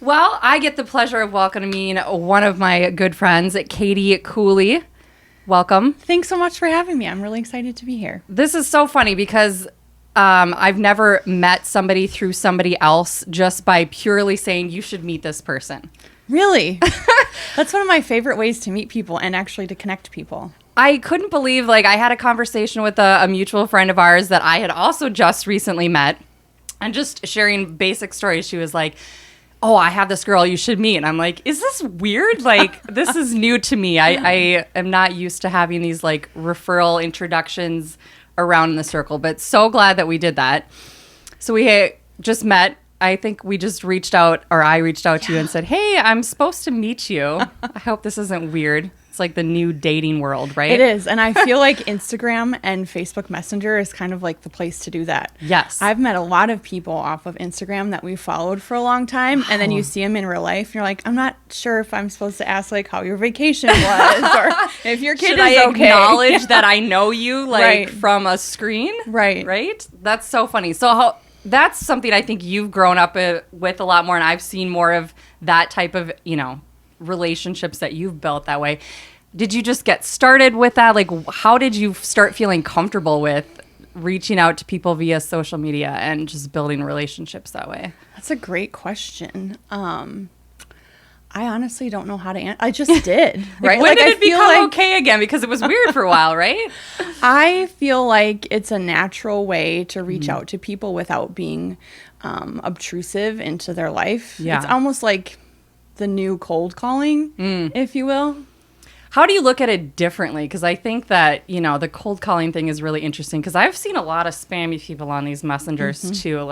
Well, I get the pleasure of welcoming one of my good friends, Kati Cooley. Welcome. Thanks so much for having me. I'm really excited to be here. This is so funny because I've never met somebody through somebody else just by purely saying you should meet this person. Really? That's one of my favorite ways to meet people and actually to connect people. I couldn't believe, I had a conversation with a mutual friend of ours that I had also just recently met, and just sharing basic stories. She was like, oh, I have this girl you should meet. And I'm like, is this weird? This is new to me. I am not used to having these referral introductions around in the circle, but so glad that we did that. So we just met. I think we just reached out, or I reached out to you and said, hey, I'm supposed to meet you. I hope this isn't weird. It's like the new dating world, right? It is. And I feel like Instagram and Facebook Messenger is kind of like the place to do that. Yes. I've met a lot of people off of Instagram that we've followed for a long time. And then you see them in real life. And you're like, I'm not sure if I'm supposed to ask how your vacation was or if your kid Should is I okay. acknowledge that I know you Right. from a screen? Right. Right? That's so funny. So that's something I think you've grown up with a lot more, and I've seen more of that type of, relationships that you've built that way. Did you just get started with that? How did you start feeling comfortable with reaching out to people via social media and just building relationships that way? That's a great question. I honestly don't know how to answer. I just did, right? When did it become okay again? Because it was weird for a while, right? I feel like it's a natural way to reach out to people without being obtrusive into their life. Yeah. It's almost like the new cold calling, if you will. How do you look at it differently? Because I think that, the cold calling thing is really interesting, because I've seen a lot of spammy people on these messengers too.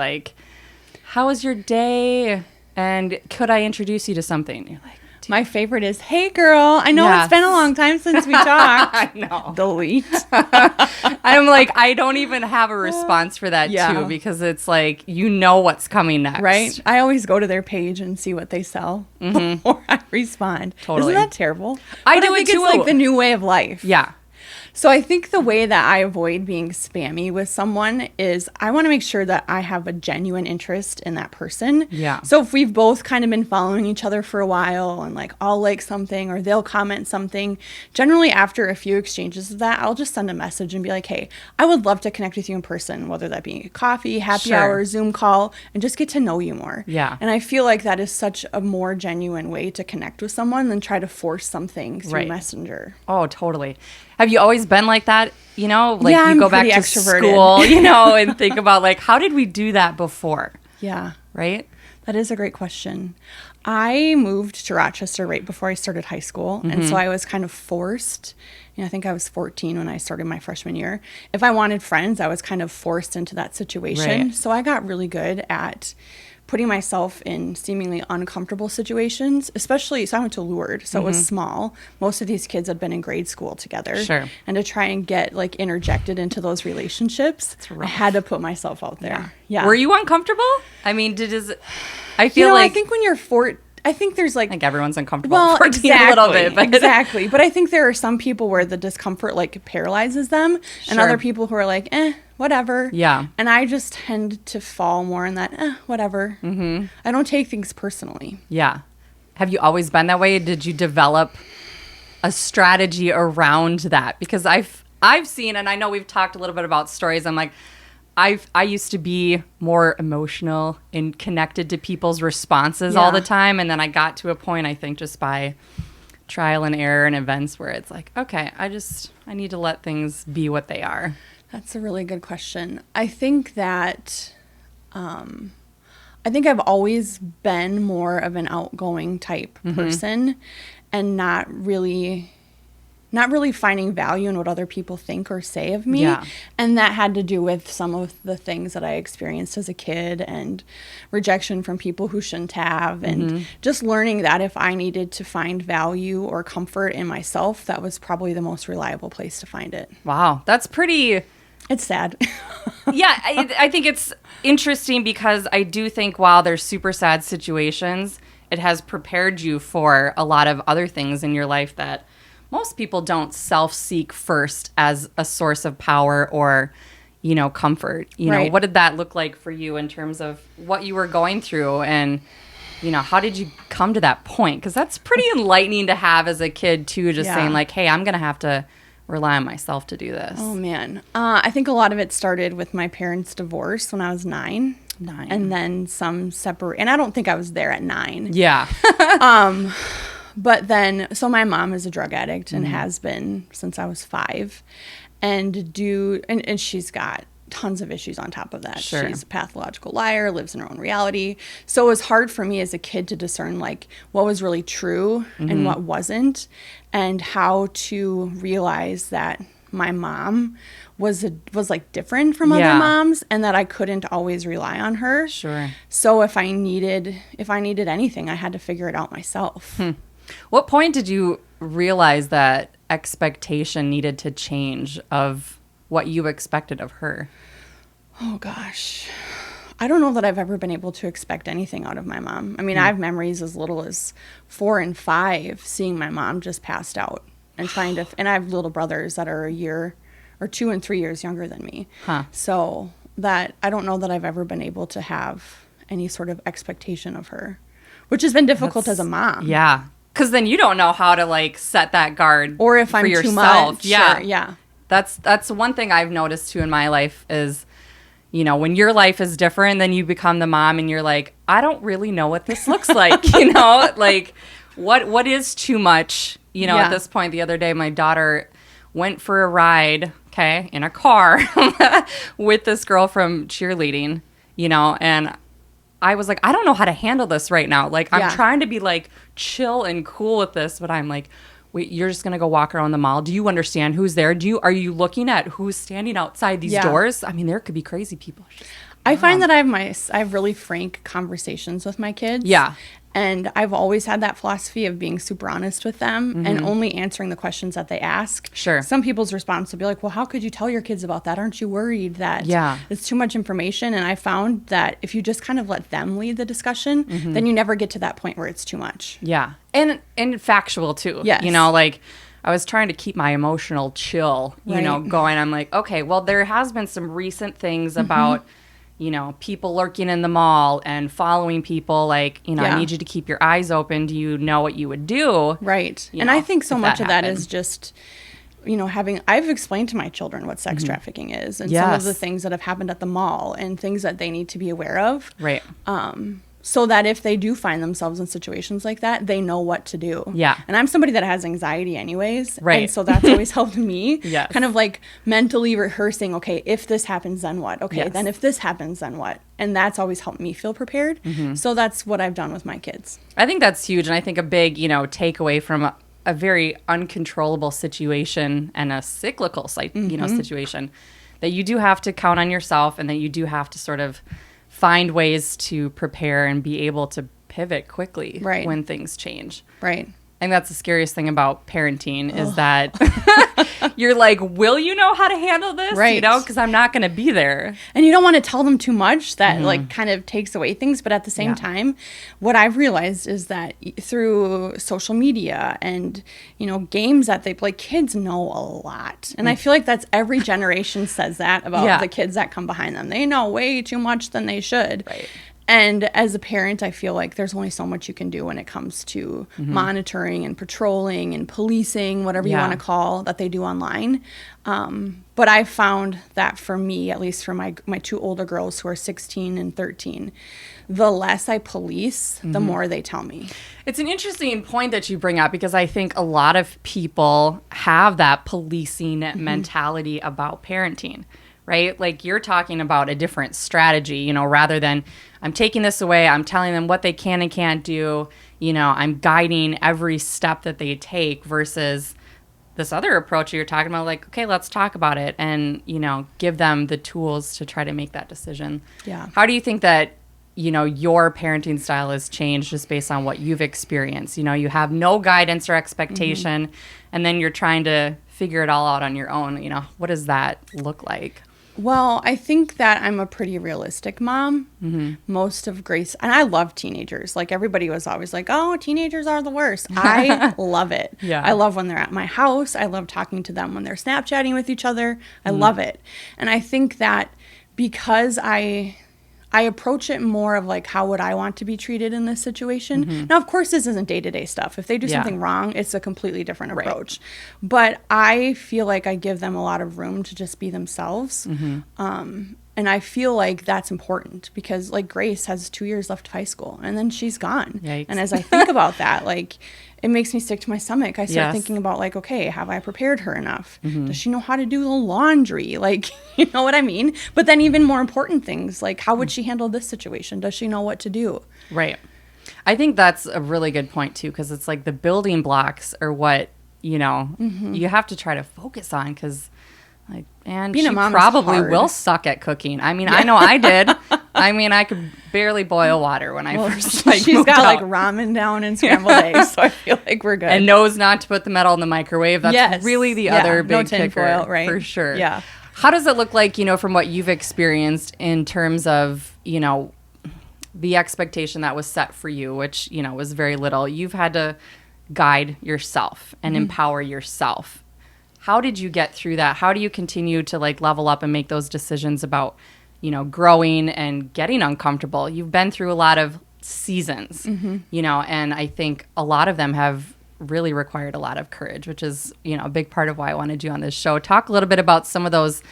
How was your day? And could I introduce you to something? You're like, my favorite is, hey girl, I know it's been a long time since we talked. I know. Delete. I'm like, I don't even have a response for that too, because it's what's coming next. Right? I always go to their page and see what they sell before I respond. Totally. Isn't that terrible? I But do think it too. It's the new way of life. Yeah. So I think the way that I avoid being spammy with someone is I want to make sure that I have a genuine interest in that person. Yeah. So if we've both kind of been following each other for a while and I'll like something or they'll comment something, generally after a few exchanges of that, I'll just send a message and be like, hey, I would love to connect with you in person, whether that be coffee, happy hour, Zoom call, and just get to know you more. Yeah. And I feel like that is such a more genuine way to connect with someone than try to force something through Messenger. Oh, totally. Have you always been like that? You I'm go back to extroverted. school, and think about how did we do that before? Yeah. Right? That is a great question. I moved to Rochester right before I started high school. And so I was kind of forced. I think I was 14 when I started my freshman year. If I wanted friends, I was kind of forced into that situation. Right. So I got really good at putting myself in seemingly uncomfortable situations, especially, so I went to Lourdes, so it was small. Most of these kids had been in grade school together. Sure. And to try and get interjected into those relationships, I had to put myself out there. Yeah. Were you uncomfortable? I mean, I feel I think when you're I think there's I think everyone's uncomfortable. well, 14 exactly, a little bit, but exactly. But I think there are some people where the discomfort paralyzes them, and other people who are whatever. Yeah. And I just tend to fall more in that, whatever. Mm-hmm. I don't take things personally. Yeah. Have you always been that way? Did you develop a strategy around that? Because I've seen, and I know we've talked a little bit about stories. I'm like, I used to be more emotional and connected to people's responses all the time. And then I got to a point, I think, just by trial and error and events where it's okay, I need to let things be what they are. That's a really good question. I think that, I've always been more of an outgoing type person and not really finding value in what other people think or say of me. Yeah. And that had to do with some of the things that I experienced as a kid and rejection from people who shouldn't have. And just learning that if I needed to find value or comfort in myself, that was probably the most reliable place to find it. Wow. That's pretty... It's sad. Yeah, I think it's interesting because I do think while there's super sad situations, it has prepared you for a lot of other things in your life that most people don't self-seek first as a source of power or, comfort. What did that look like for you in terms of what you were going through and, how did you come to that point? Because that's pretty enlightening to have as a kid, too, just saying, like, hey, I'm going to have to rely on myself to do this. Oh, man. I think a lot of it started with my parents' divorce when I was 9. And then some separate. And I don't think I was there at 9. Yeah. But then, so my mom is a drug addict and has been since I was 5. And she's got tons of issues on top of that. Sure. She's a pathological liar, lives in her own reality. So it was hard for me as a kid to discern like what was really true and what wasn't, and how to realize that my mom was like different from other moms, and that I couldn't always rely on her. Sure. So if I needed anything, I had to figure it out myself. What point did you realize that expectation needed to change of what you expected of her? Oh, gosh. I don't know that I've ever been able to expect anything out of my mom. I mean, I have memories as little as 4 and 5 seeing my mom just passed out and trying to, and I have little brothers that are a year or 2 and 3 years younger than me. So that I don't know that I've ever been able to have any sort of expectation of her, which has been difficult as a mom. Yeah. Because then you don't know how to like set that guard, or if I'm yourself. Too much. Yeah. Sure, yeah. That's one thing I've noticed too in my life is, when your life is different, then you become the mom and you're like, I don't really know what this looks like, like what is too much, at this point. The other day, my daughter went for a ride, in a car with this girl from cheerleading, and I was like, I don't know how to handle this right now. Like, I'm trying to be like chill and cool with this, but I'm like, wait, you're just going to go walk around the mall. Do you understand who's there? Are you looking at who's standing outside these doors? I mean, there could be crazy people. I find that I have really frank conversations with my kids. Yeah. And I've always had that philosophy of being super honest with them and only answering the questions that they ask. Sure. Some people's response will be like, well, how could you tell your kids about that? Aren't you worried that it's too much information? And I found that if you just kind of let them lead the discussion, then you never get to that point where it's too much. Yeah. And factual too. Yes. Like I was trying to keep my emotional chill, going. I'm like, okay, well, there has been some recent things about people lurking in the mall and following people, like, I need you to keep your eyes open. Do you know what you would do? Right. And I think so much of that is just, I've explained to my children what sex trafficking is and some of the things that have happened at the mall and things that they need to be aware of. Right. So that if they do find themselves in situations like that, they know what to do. Yeah. And I'm somebody that has anxiety anyways. Right. And so that's always helped me. Yes. Kind of like mentally rehearsing, okay, if this happens, then what? Okay, then if this happens, then what? And that's always helped me feel prepared. So that's what I've done with my kids. I think that's huge. And I think a big, takeaway from a very uncontrollable situation and a cyclical, situation, that you do have to count on yourself and that you do have to sort of find ways to prepare and be able to pivot quickly when things change. Right. I think that's the scariest thing about parenting is that you're like, will you know how to handle this? Right. Because I'm not going to be there. And you don't want to tell them too much that like kind of takes away things. But at the same time, what I've realized is that through social media and, games that they play, kids know a lot. And I feel like that's every generation says that about the kids that come behind them. They know way too much than they should. Right. And as a parent, I feel like there's only so much you can do when it comes to monitoring and patrolling and policing, whatever you want to call that they do online. But I found that for me, at least for my 2 older girls who are 16 and 13, the less I police, the more they tell me. It's an interesting point that you bring up because I think a lot of people have that policing mentality about parenting. Right? Like you're talking about a different strategy, rather than I'm taking this away, I'm telling them what they can and can't do, I'm guiding every step that they take versus this other approach you're talking about, like, okay, let's talk about it and, give them the tools to try to make that decision. Yeah. How do you think that, your parenting style has changed just based on what you've experienced? You have no guidance or expectation and then you're trying to figure it all out on your own. What does that look like? Well, I think that I'm a pretty realistic mom. Most of Grace, and I love teenagers. Like everybody was always like, oh, teenagers are the worst. I love it. Yeah. I love when they're at my house. I love talking to them when they're Snapchatting with each other. I love it. And I think that because I I approach it more of like, how would I want to be treated in this situation? Now, of course, this isn't day-to-day stuff. If they do something wrong, it's a completely different approach. But I feel like I give them a lot of room to just be themselves. And I feel like that's important because like Grace has 2 years left of high school and then she's gone. Yikes. And as I think about that, like it makes me sick to my stomach. I start thinking about like, okay, have I prepared her enough? Does she know how to do the laundry? Like, you know what I mean? But then even more important things, like how would she handle this situation? Does she know what to do? Right. I think that's a really good point too, because it's like the building blocks are what, you know, you have to try to focus on because like, and being she a mom probably is hard. will suck at cooking. I mean, I know I did. I mean, I could barely boil water when I first like she's moved got out. like ramen down and scrambled eggs, so I feel like we're good. And knows not to put the metal in the microwave. That's really the other big no tin kicker, foil, right? For sure. Yeah. How does it look like, you know, from what you've experienced in terms of, you know, the expectation that was set for you, which, you know, was very little. You've had to guide yourself and empower yourself. How did you get through that? How do you continue to like level up and make those decisions about, you know, growing and getting uncomfortable? You've been through a lot of seasons, you know, and I think a lot of them have really required a lot of courage, which is, you know, a big part of why I wanted you on this show. Talk a little bit about some of those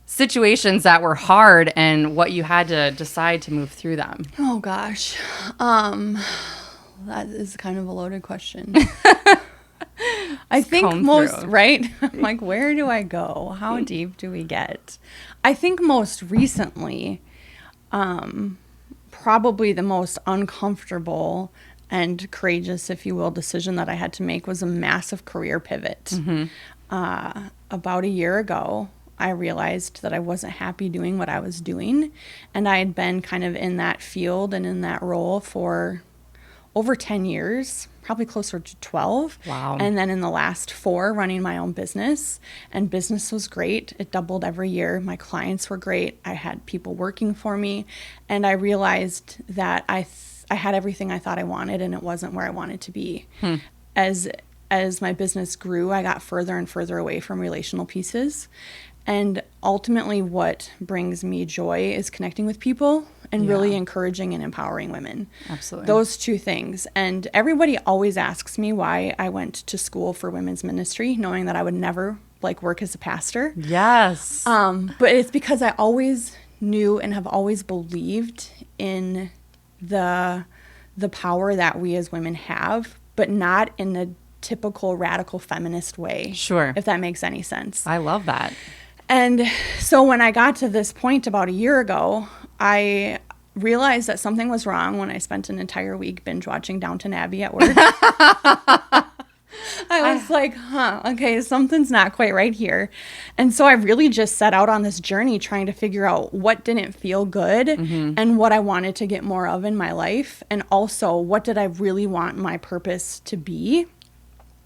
situations that were hard and what you had to decide to move through them. Oh gosh. That is kind of a loaded question. I think most, right? Like, where do I go? How deep do we get? I think most recently, probably the most uncomfortable and courageous, if you will, decision that I had to make was a massive career pivot. About a year ago, I realized that I wasn't happy doing what I was doing. And I had been kind of in that field and in that role for over 10 years, probably closer to 12. Wow. And then in the last 4, running my own business. And business was great. It doubled every year. My clients were great. I had people working for me. And I realized that I had everything I thought I wanted, and it wasn't where I wanted to be. As my business grew, I got further and further away from relational pieces. And ultimately, what brings me joy is connecting with people and really encouraging and empowering women. Absolutely. Those two things. And everybody always asks me why I went to school for women's ministry, knowing that I would never like work as a pastor. Yes. But it's because I always knew and have always believed in the power that we as women have, but not in a typical radical feminist way. Sure. If that makes any sense. I love that. And so when I got to this point about a year ago, I realized that something was wrong when I spent an entire week binge watching Downton Abbey at work. I was like, okay, something's not quite right here. And so I really just set out on this journey trying to figure out what didn't feel good and what I wanted to get more of in my life. And also, what did I really want my purpose to be?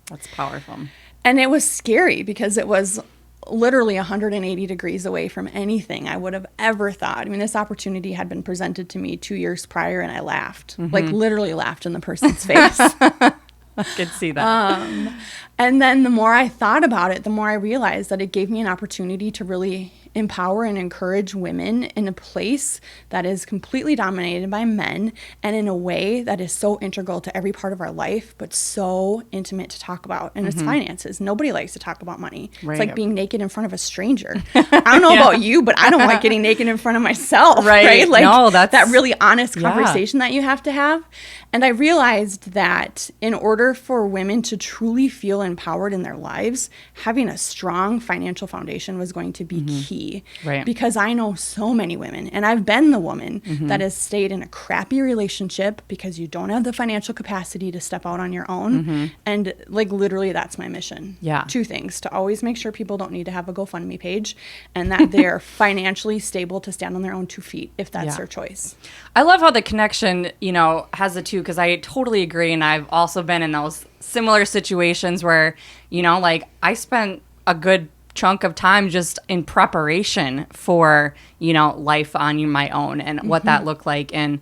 That's powerful. And it was scary because it was literally 180 degrees away from anything I would have ever thought. I mean, this opportunity had been presented to me 2 years prior, and I laughed, like literally laughed in the person's face. I could see that. And then the more I thought about it, the more I realized that it gave me an opportunity to really empower and encourage women in a place that is completely dominated by men and in a way that is so integral to every part of our life, but so intimate to talk about. And it's finances. Nobody likes to talk about money. Right. It's like being naked in front of a stranger. I don't know about you, but I don't like getting naked in front of myself. Right. Like no, that's that really honest conversation that you have to have. And I realized that in order for women to truly feel empowered in their lives, having a strong financial foundation was going to be key. Right. Because I know so many women, and I've been the woman that has stayed in a crappy relationship because you don't have the financial capacity to step out on your own. And like literally that's my mission. Yeah. 2 things: to always make sure people don't need to have a GoFundMe page, and that they're financially stable to stand on their own 2 feet if that's their choice. I love how the connection, you know, has the two, because I totally agree. And I've also been in those similar situations where, you know, like I spent a good chunk of time just in preparation for, you know, life on my own and what that looked like. And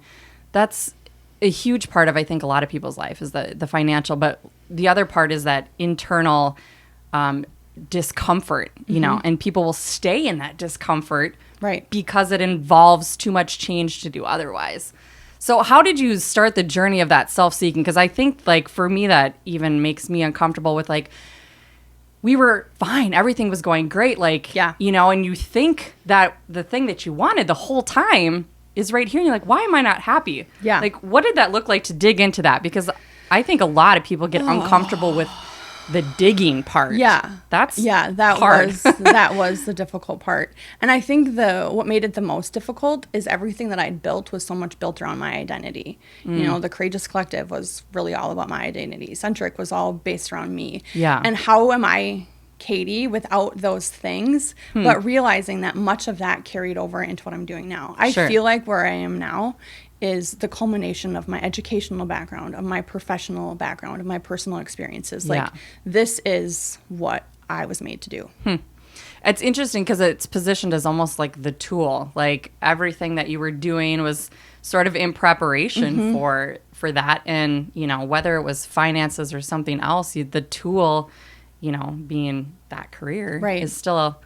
that's a huge part of, I think, a lot of people's life is the financial. But the other part is that internal discomfort, you know, and people will stay in that discomfort Right. Because it involves too much change to do otherwise. So how did you start the journey of that self-seeking? Because I think, like, for me, that even makes me uncomfortable with, like, we were fine. Everything was going great. Like, Yeah. you know, and you think that the thing that you wanted the whole time is right here. And you're like, why am I not happy? Yeah. Like, what did that look like to dig into that? Because I think a lot of people get uncomfortable with the digging part. Yeah. That's that hard. that was the difficult part. And I think what made it the most difficult is everything that I'd built was so much built around my identity. You know, the Courageous Collective was really all about my identity. Centric was all based around me. Yeah. And how am I Katie without those things? But realizing that much of that carried over into what I'm doing now. I Sure. feel like where I am now is the culmination of my educational background, of my professional background, of my personal experiences. Like, Yeah. this is what I was made to do. It's interesting because it's positioned as almost like the tool. Like, everything that you were doing was sort of in preparation for that. And, you know, whether it was finances or something else, the tool, you know, being that career Right. is still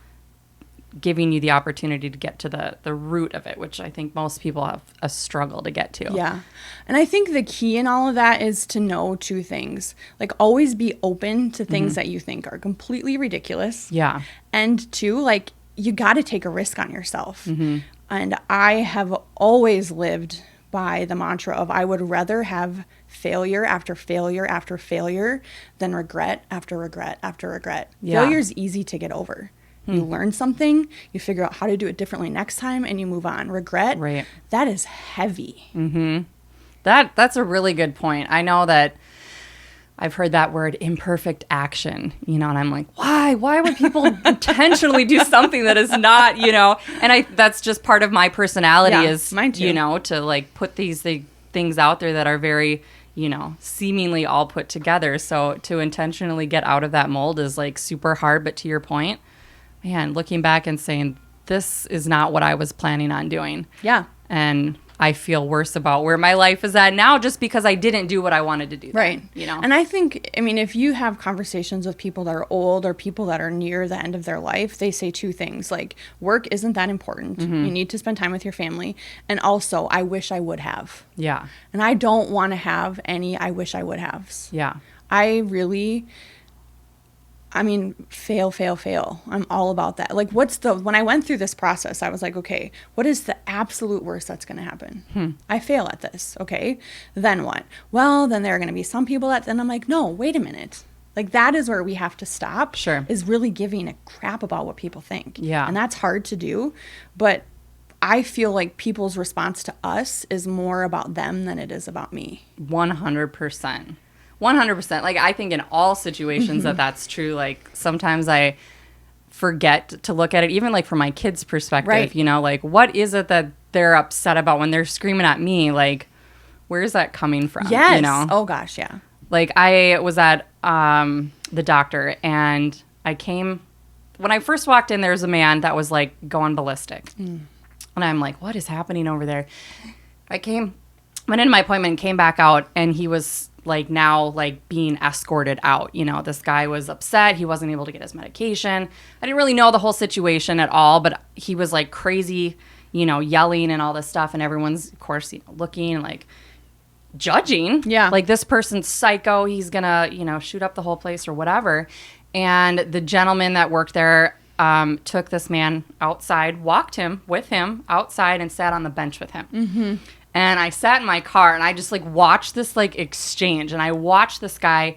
giving you the opportunity to get to the root of it, which I think most people have a struggle to get to. Yeah. And I think the key in all of that is to know two things. Like, always be open to things that you think are completely ridiculous. Yeah. And two, like, you got to take a risk on yourself. And I have always lived by the mantra of I would rather have failure after failure after failure than regret after regret after regret. Yeah. Failure is easy to get over. You learn something, you figure out how to do it differently next time, and you move on. Regret, Right. that is heavy. That's a really good point. I know that I've heard that word imperfect action, you know, and I'm like, why? Why would people intentionally do something that is not, you know? And that's just part of my personality Yeah, is, mine too. you know, to like put these things out there that are very, you know, seemingly all put together. So to intentionally get out of that mold is like super hard. But to your point, man, looking back and saying, this is not what I was planning on doing. Yeah. And I feel worse about where my life is at now just because I didn't do what I wanted to do. Right. Then, you know? And I think, I mean, if you have conversations with people that are old or people that are near the end of their life, they say two things. Like, work isn't that important. You need to spend time with your family. And also, I wish I would have. Yeah. And I don't want to have any I wish I would haves. Yeah. Fail. I'm all about that. Like, when I went through this process, I was like, okay, what is the absolute worst that's going to happen? I fail at this. Okay. Then what? Well, then there are going to be some people then I'm like, no, wait a minute. Like, that is where we have to stop. Sure. Is really giving a crap about what people think. Yeah. And that's hard to do. But I feel like people's response to us is more about them than it is about me. 100%. 100%. Like, I think in all situations that's true. Like, sometimes I forget to look at it, even like from my kids' perspective, Right. you know, like, what is it that they're upset about when they're screaming at me? Like, where is that coming from? Yes. You know? Oh, gosh, yeah. Like, I was at the doctor, and when I first walked in, there was a man that was like going ballistic. And I'm like, what is happening over there? Went in my appointment, came back out, and he was like now like being escorted out. You know, this guy was upset. He wasn't able to get his medication. I didn't really know the whole situation at all, but he was like crazy, you know, yelling and all this stuff. And everyone's, of course, you know, looking and like judging. Yeah. Like, this person's psycho. He's going to, you know, shoot up the whole place or whatever. And the gentleman that worked there took this man outside, walked him with him outside, and sat on the bench with him. And I sat in my car, and I just like watched this like exchange, and I watched this guy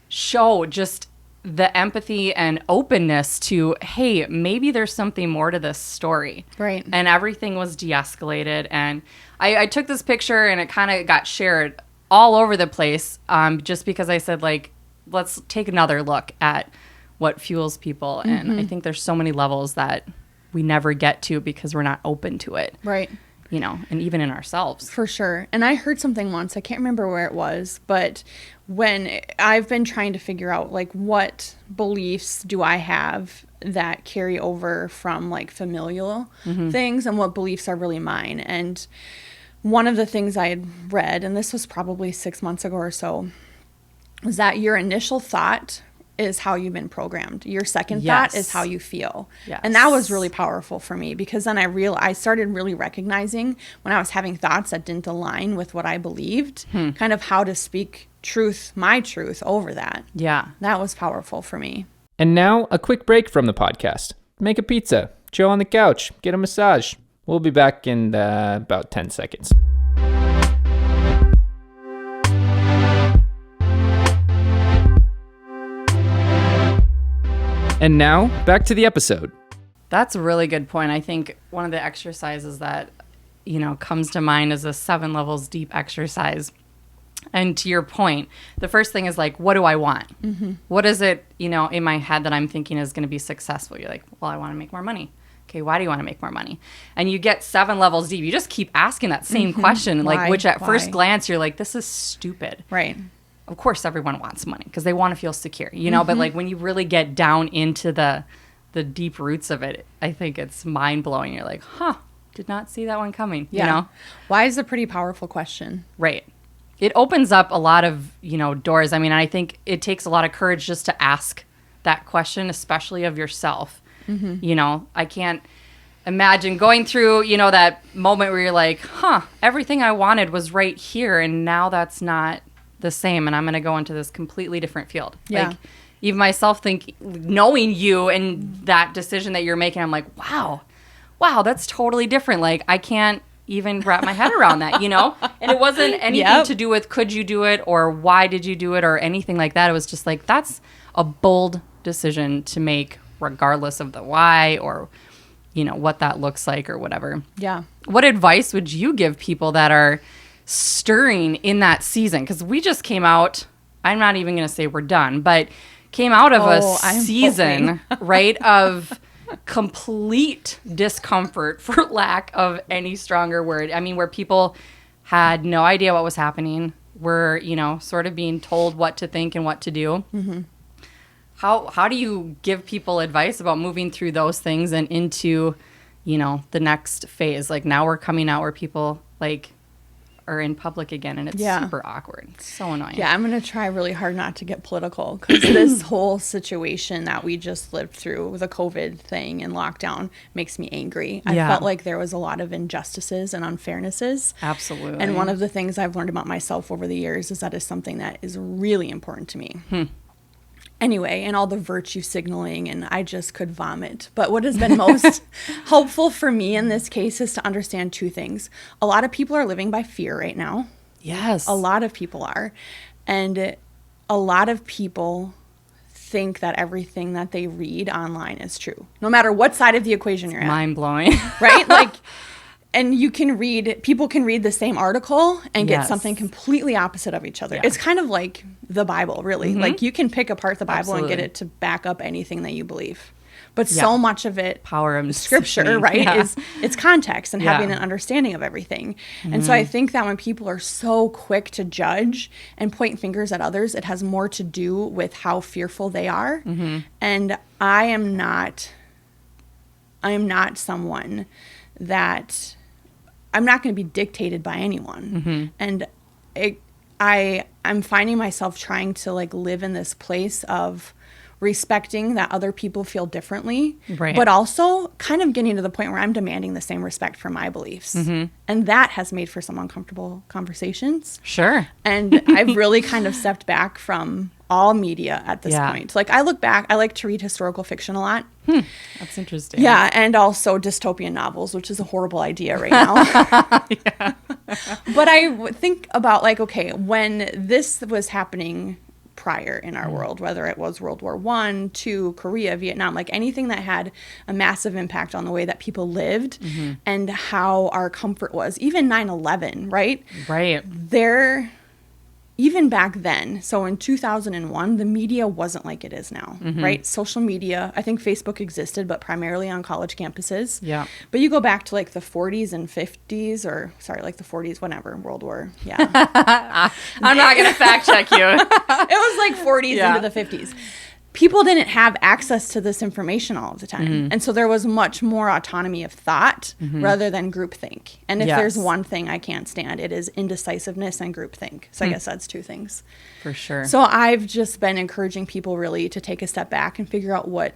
show just the empathy and openness to, hey, maybe there's something more to this story. Right. And everything was de-escalated. And I took this picture, and it kind of got shared all over the place just because I said, like, let's take another look at what fuels people. And I think there's so many levels that we never get to because we're not open to it. Right. You know, and even in ourselves. For sure. And I heard something once, I can't remember where it was, but when I've been trying to figure out, like, what beliefs do I have that carry over from, like, familial things, and what beliefs are really mine. And one of the things I had read, and this was probably 6 months ago or so, was that your initial thought is how you've been programmed. Your second Yes. thought is how you feel. Yes. And that was really powerful for me, because then I started really recognizing when I was having thoughts that didn't align with what I believed, kind of how to speak my truth over that. Yeah. That was powerful for me. And now, a quick break from the podcast. Make a pizza, chill on the couch, get a massage. We'll be back in about 10 seconds. And now, back to the episode. That's a really good point. I think one of the exercises that, comes to mind is a 7 levels deep exercise. And to your point, the first thing is like, what do I want? Mm-hmm. What is it, in my head that I'm thinking is going to be successful? You're like, well, I want to make more money. Okay, why do you want to make more money? And you get 7 levels deep. You just keep asking that same question, Why? which at Why? first glance, you're like, this is stupid. Right. Of course, everyone wants money because they want to feel secure, but like when you really get down into the deep roots of it, I think it's mind blowing. You're like, did not see that one coming, Why is a pretty powerful question. Right. It opens up a lot of, doors. I mean, I think it takes a lot of courage just to ask that question, especially of yourself. Mm-hmm. I can't imagine going through, that moment where you're like, everything I wanted was right here. And now that's not the same. And I'm going to go into this completely different field. Yeah. Like even myself knowing you and that decision that you're making, I'm like, wow, that's totally different. Like I can't even wrap my head around that, And it wasn't anything to do with could you do it or why did you do it or anything like that. It was just like, that's a bold decision to make regardless of the why or, what that looks like or whatever. Yeah. What advice would you give people that are stirring in that season? Because we just came out, I'm not even going to say we're done, but came out of a season, right, of complete discomfort, for lack of any stronger word. I mean, where people had no idea what was happening, were, sort of being told what to think and what to do. Mm-hmm. How do you give people advice about moving through those things and into, the next phase? Like now we're coming out where people are in public again and it's super awkward. It's so annoying. Yeah, I'm going to try really hard not to get political because this whole situation that we just lived through with the COVID thing and lockdown makes me angry. I felt like there was a lot of injustices and unfairnesses. Absolutely. And one of the things I've learned about myself over the years is that is something that is really important to me. Anyway, and all the virtue signaling, and I just could vomit. But what has been most helpful for me in this case is to understand 2 things. A lot of people are living by fear right now. Yes. A lot of people are. And a lot of people think that everything that they read online is true, no matter what side of the equation you're at. Mind-blowing. Right? And people can read the same article and get something completely opposite of each other. Yeah. It's kind of like the Bible, really. Mm-hmm. Like you can pick apart the Bible and get it to back up anything that you believe. But so much of it, power of scripture, right, is it's context and having an understanding of everything. Mm-hmm. And so I think that when people are so quick to judge and point fingers at others, it has more to do with how fearful they are. Mm-hmm. And I am not someone that I'm not going to be dictated by anyone. Mm-hmm. And I'm finding myself trying to live in this place of respecting that other people feel differently, right, but also kind of getting to the point where I'm demanding the same respect for my beliefs. Mm-hmm. And that has made for some uncomfortable conversations. Sure. And I've really kind of stepped back from all media at this point. I look back, I like to read historical fiction a lot. That's interesting. Yeah, and also dystopian novels, which is a horrible idea right now. But I think about okay, when this was happening prior in our world, whether it was World War I, II, Korea, Vietnam, anything that had a massive impact on the way that people lived and how our comfort was, even 9/11, right? Right. Even back then, so in 2001, the media wasn't like it is now, right? Social media, I think Facebook existed, but primarily on college campuses. Yeah. But you go back to the 40s and 50s, the 40s, whenever, World War, I'm not going to fact check you. It was 40s into the 50s. people didn't have access to this information all of the time. And so there was much more autonomy of thought rather than groupthink. And if there's one thing I can't stand, it is indecisiveness and groupthink. So I guess that's two things. For sure. So I've just been encouraging people really to take a step back and figure out what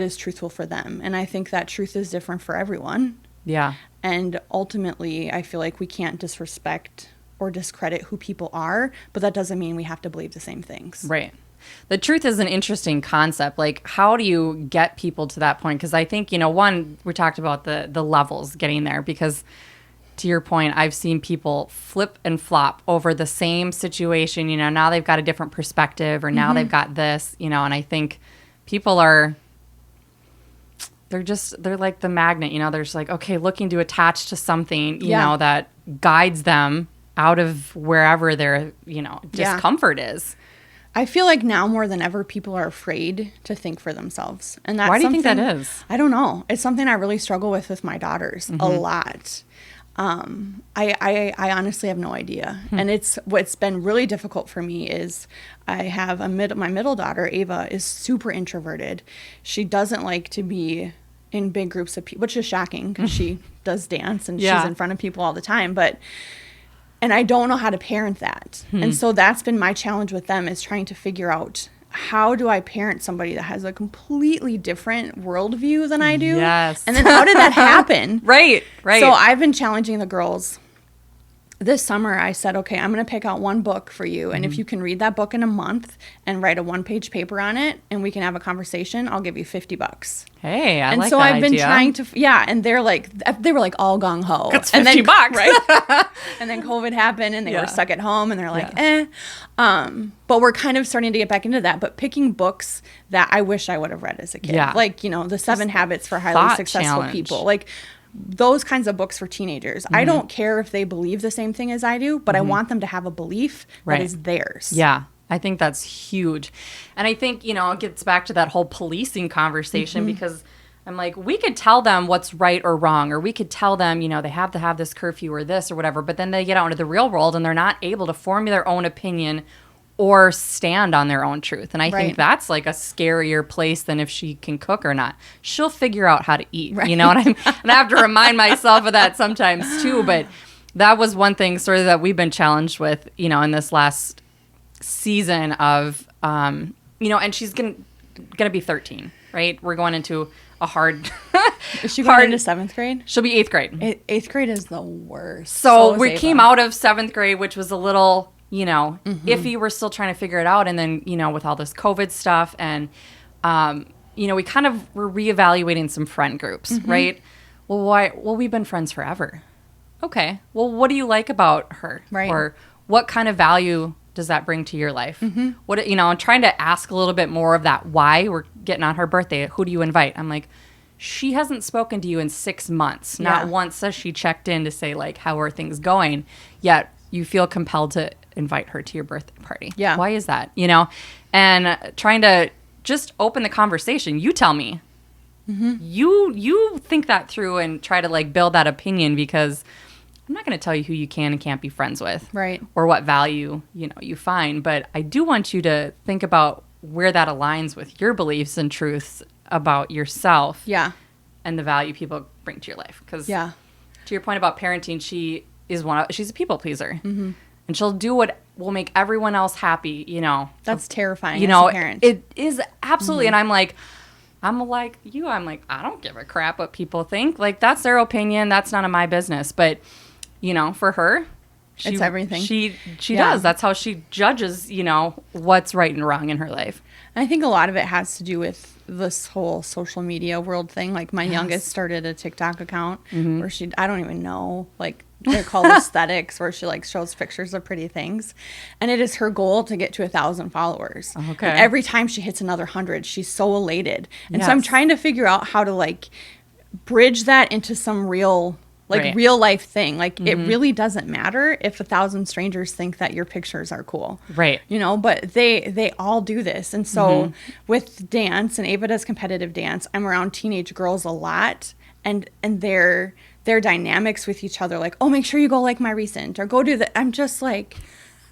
is truthful for them. And I think that truth is different for everyone. Yeah. And ultimately, I feel like we can't disrespect or discredit who people are, but that doesn't mean we have to believe the same things. Right. The truth is an interesting concept. Like, how do you get people to that point? Because I think, one, we talked about the levels getting there, because to your point, I've seen people flip and flop over the same situation. Now they've got a different perspective, or now they've got this, and I think people they're like the magnet, they're just like, okay, looking to attach to something, that guides them out of wherever their, discomfort is. I feel like now more than ever, people are afraid to think for themselves. And that's why do you think that is? I don't know. It's something I really struggle with my daughters a lot. I honestly have no idea. And what's been really difficult for me is I have my middle daughter, Ava, is super introverted. She doesn't like to be in big groups of people, which is shocking because she does dance and she's in front of people all the time. And I don't know how to parent that. And so that's been my challenge with them, is trying to figure out, how do I parent somebody that has a completely different worldview than I do? Yes. And then how did that happen? Right. So I've been challenging the girls. This summer, I said, okay, I'm going to pick out one book for you. And if you can read that book in a month and write a 1-page paper on it, and we can have a conversation, I'll give you $50. Hey, I and like so that I've been idea. trying to, and they were like all gung ho. That's and $50, right? And then COVID happened, and they were stuck at home, and they're like, But we're kind of starting to get back into that. But picking books that I wish I would have read as a kid, like the 7 Habits for Highly Successful People, like those kinds of books for teenagers. I don't care if they believe the same thing as I do, but I want them to have a belief that is theirs. Yeah. I think that's huge. And I think, it gets back to that whole policing conversation, because I'm like, we could tell them what's right or wrong, or we could tell them, they have to have this curfew or this or whatever, but then they get out into the real world and they're not able to form their own opinion or stand on their own truth. And I think that's like a scarier place than if she can cook or not. She'll figure out how to eat, and I have to remind myself of that sometimes too. But that was one thing sort of that we've been challenged with, in this last season of, and she's gonna be 13, right? We're going into a hard. Is she going into 7th grade? She'll be 8th grade. 8th grade is the worst. So we came out of 7th grade, which was a little, iffy. We're still trying to figure it out. And then, with all this COVID stuff and, we kind of were reevaluating some friend groups, right? Well, why? Well, we've been friends forever. Okay. Well, what do you like about her? Right. Or what kind of value does that bring to your life? What, I'm trying to ask a little bit more of that. Why we're getting on her birthday. Who do you invite? I'm like, she hasn't spoken to you in 6 months. Not once has she checked in to say, like, how are things going? Yet you feel compelled to invite her to your birthday party. Yeah. Why is that? And trying to just open the conversation. You tell me. You think that through and try to, like, build that opinion, because I'm not going to tell you who you can and can't be friends with. Right. Or what value, you find. But I do want you to think about where that aligns with your beliefs and truths about yourself. Yeah. And the value people bring to your life. Because to your point about parenting, she's a people pleaser. And she'll do what will make everyone else happy, That's terrifying as a parent. It is absolutely. And I'm like, I don't give a crap what people think. Like, that's their opinion. That's none of my business. But, for her, it's everything. She does. That's how she judges, what's right and wrong in her life. And I think a lot of it has to do with this whole social media world thing. Like, my youngest started a TikTok account where I don't even know, like, they're called aesthetics, where she, like, shows pictures of pretty things. And it is her goal to get to 1,000 followers. Okay. And every time she hits another 100, she's so elated. And so I'm trying to figure out how to, like, bridge that into some real life thing. Like, it really doesn't matter if 1,000 strangers think that your pictures are cool. Right. But they all do this. And so with dance, and Ava does competitive dance, I'm around teenage girls a lot, and their dynamics with each other, like, oh, make sure you go like my recent, or go do that. I'm just like,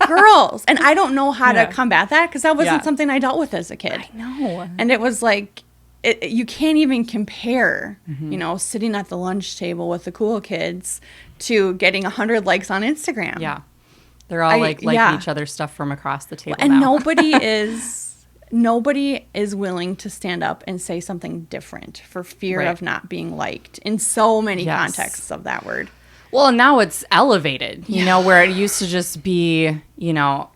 girls. And I don't know how Yeah. to combat that because that wasn't Yeah. something I dealt with as a kid. I know. And it was like, you can't even compare, Mm-hmm. you know, sitting at the lunch table with the cool kids to getting 100 likes on Instagram. Yeah. They're all liking each other's stuff from across the table And now. nobody is willing to stand up and say something different for fear Right. of not being liked in so many Yes. contexts of that word. Well, now it's elevated, you know, where it used to just be, you know,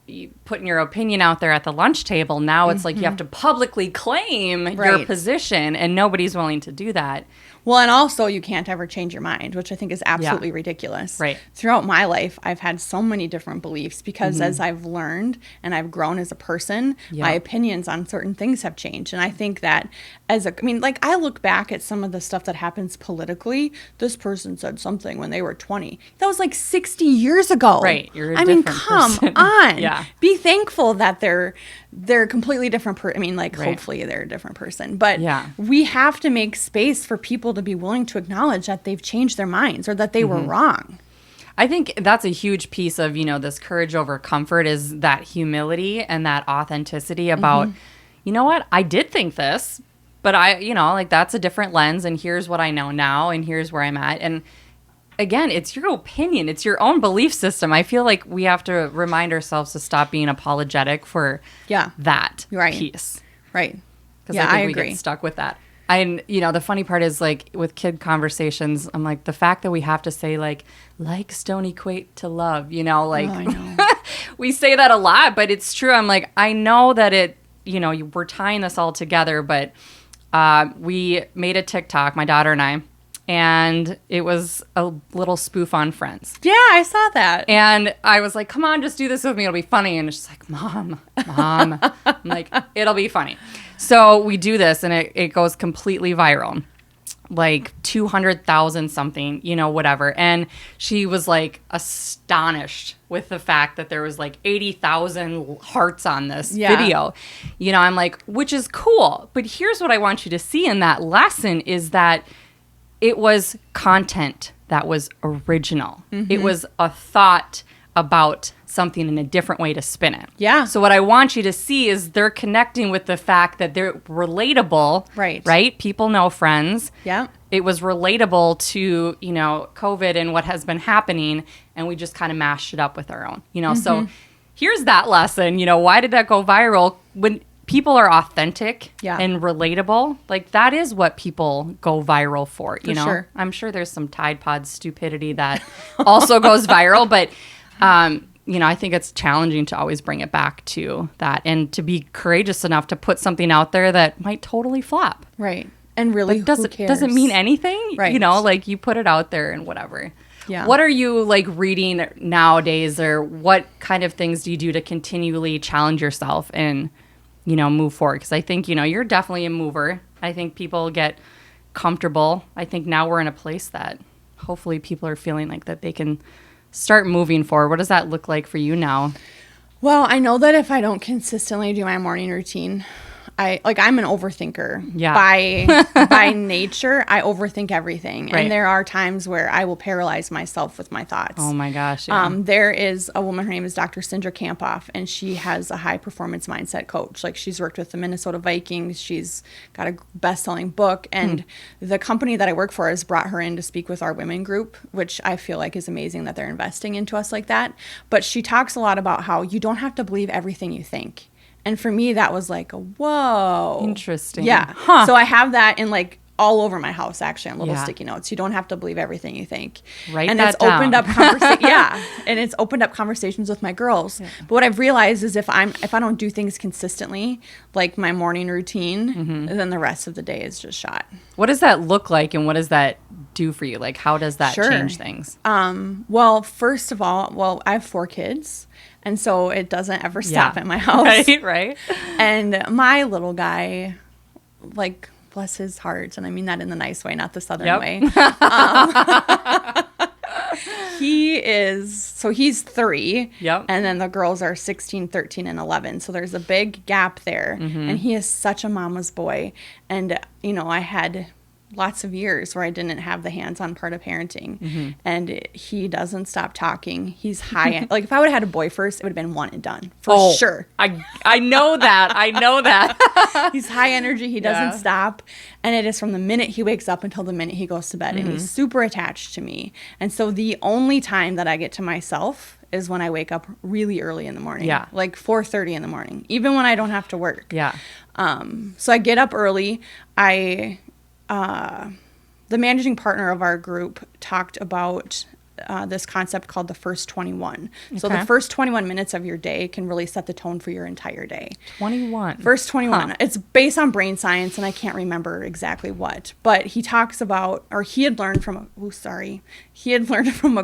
putting your opinion out there at the lunch table. Now it's like you have to publicly claim your Right. position, and nobody's willing to do that. Well, and also you can't ever change your mind, which I think is absolutely ridiculous. Right. Throughout my life, I've had so many different beliefs because as I've learned and I've grown as a person, my opinions on certain things have changed. And I think that I look back at some of the stuff that happens politically. This person said something when they were 20. That was like 60 years ago. Right. You're a I mean, different come person. on. Yeah. Be thankful that they're completely different. Right. Hopefully they're a different person. But Yeah. we have to make space for people to be willing to acknowledge that they've changed their minds or that they were wrong. I think that's a huge piece of, you know, this courage over comfort is that humility and that authenticity about, you know what, I did think this, but that's a different lens, and here's what I know now, and here's where I'm at. And again, it's your opinion. It's your own belief system. I feel like we have to remind ourselves to stop being apologetic for that Right. piece. Right. Because Yeah, I think I we agree. get stuck with that. And, you know, the funny part is, like, with kid conversations, I'm like, the fact that we have to say, like, likes don't equate to love, you know, like, I know. we say that a lot, but it's true. I'm like, I know that we're tying this all together, but we made a TikTok, my daughter and I, and it was a little spoof on Friends. Yeah, I saw that. And I was like, come on, just do this with me. It'll be funny. And she's like, Mom. I'm like, it'll be funny. So we do this, and it goes completely viral. Like 200,000 something, you know, whatever. And she was like astonished with the fact that there was like 80,000 hearts on this video. You know, I'm like, which is cool. But here's what I want you to see in that lesson is that it was content that was original. It was a thought about something in a different way to spin it. Yeah. So what I want you to see is they're connecting with the fact that they're relatable. Right. Right? People know Friends. Yeah. It was relatable to, you know, COVID and what has been happening, and we just kind of mashed it up with our own. You know, so here's that lesson. You know, why did that go viral? When people are authentic and relatable, like that is what people go viral for. You know, sure. I'm sure there's some Tide Pod stupidity that also goes viral, but you know, I think it's challenging to always bring it back to that and to be courageous enough to put something out there that might totally flop. Right. And really, Like, does it mean anything? Right. You know, like you put it out there and whatever. Yeah. What are you like reading nowadays, or what kind of things do you do to continually challenge yourself and, you know, move forward? Because I think, you know, you're definitely a mover. I think people get comfortable. I think now we're in a place that hopefully people are feeling like that they can start moving forward. What does that look like for you now? Well, I know that if I don't consistently do my morning routine, I'm an overthinker. Yeah. By nature, I overthink everything. Right. And there are times where I will paralyze myself with my thoughts. Oh my gosh. Yeah. There is a woman, her name is Dr. Cindra Kampoff, and she has a high performance mindset coach. Like, she's worked with the Minnesota Vikings. She's got a best-selling book, and the company that I work for has brought her in to speak with our women group, which I feel like is amazing that they're investing into us like that. But she talks a lot about how you don't have to believe everything you think. And for me, that was like, whoa. Interesting. Yeah. Huh. So I have that in like all over my house, actually, on little Yeah. sticky notes. You don't have to believe everything you think. Write and that it's opened down. up and it's opened up conversations with my girls. Yeah. But what I've realized is if I don't do things consistently, like my morning routine, then the rest of the day is just shot. What does that look like, and what does that do for you? Like, how does that Sure. change things? Well, first of all, I have 4 kids. And so it doesn't ever stop at my house. Right. And my little guy, like, bless his heart, and I mean that in the nice way, not the Southern way. He's 3. Yep. And then the girls are 16, 13, and 11. So there's a big gap there. And he is such a mama's boy. And, you know, I had lots of years where I didn't have the hands-on part of parenting, and he doesn't stop talking. He's high. Like if I would have had a boy first, it would have been one and done for sure. I know that. I know that. He's high energy. He doesn't stop. And it is from the minute he wakes up until the minute he goes to bed. And he's super attached to me. And so the only time that I get to myself is when I wake up really early in the morning. Yeah. Like 4:30 in the morning, even when I don't have to work. Yeah. So I get up early. The managing partner of our group talked about this concept called the first 21. So the first 21 minutes of your day can really set the tone for your entire day. 21. First 21. Huh. It's based on brain science, and I can't remember exactly what. But he talks about, or he had learned from a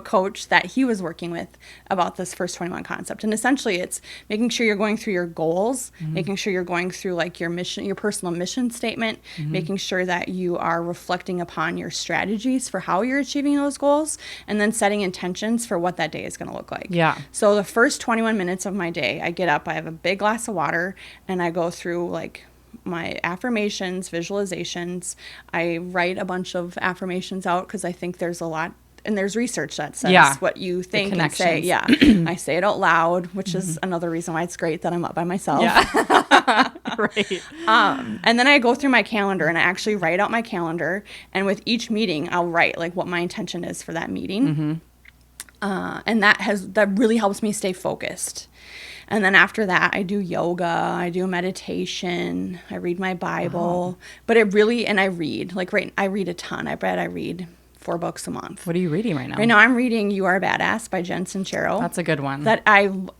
coach that he was working with about this first 21 concept. And essentially it's making sure you're going through your goals, making sure you're going through like your mission, your personal mission statement, making sure that you are reflecting upon your strategies for how you're achieving those goals, and then setting intentions for what that day is going to look like. Yeah. So the first 21 minutes of my day, I get up, I have a big glass of water, and I go through like my affirmations, visualizations. I write a bunch of affirmations out because I think there's a lot, and there's research that says what you think and say. Yeah. I say it out loud, which is another reason why it's great that I'm up by myself. Yeah. Right. And then I go through my calendar and I actually write out my calendar. And with each meeting, I'll write like what my intention is for that meeting. And that really helps me stay focused. And then after that, I do yoga, I do meditation, I read my Bible. But it really, and I read, I read a ton. I read 4 books a month. What are you reading right now? Right now I'm reading You Are Badass by Jen Sincero. That's a good one.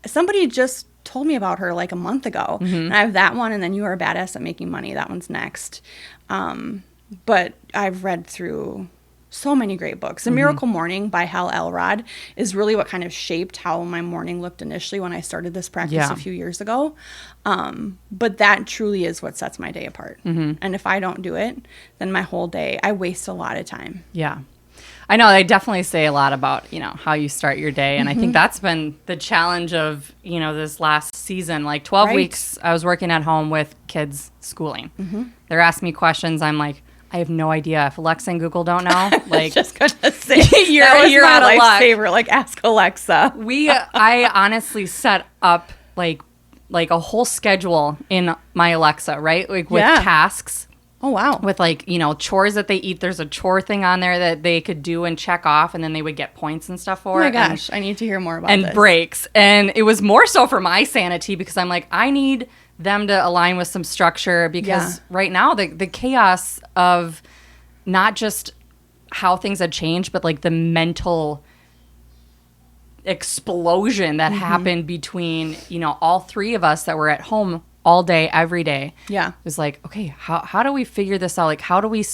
Somebody just told me about her like a month ago. And I have that one, and then You Are Badass at Making Money. That one's next. But I've read through so many great books. The Miracle Morning by Hal Elrod is really what kind of shaped how my morning looked initially when I started this practice a few years ago. But that truly is what sets my day apart. And if I don't do it, then my whole day, I waste a lot of time. Yeah. I know they definitely say a lot about, how you start your day. And I think that's been the challenge of, this last season. Like 12 weeks, I was working at home with kids schooling. They're asking me questions. I'm like, I have no idea. If Alexa and Google don't know, like, just gonna say you're out of luck. Lifesaver. Like, ask Alexa. I honestly set up like a whole schedule in my Alexa, right? Like with tasks. Oh, wow. With chores that they eat. There's a chore thing on there that they could do and check off, and then they would get points and stuff for it. Oh my gosh, I need to hear more about this. And breaks. And it was more so for my sanity because I'm like, I need them to align with some structure because right now the chaos of not just how things had changed, but like the mental explosion that happened between, all 3 of us that were at home all day, every day. Yeah. It was like, okay, how do we figure this out? Like, how do we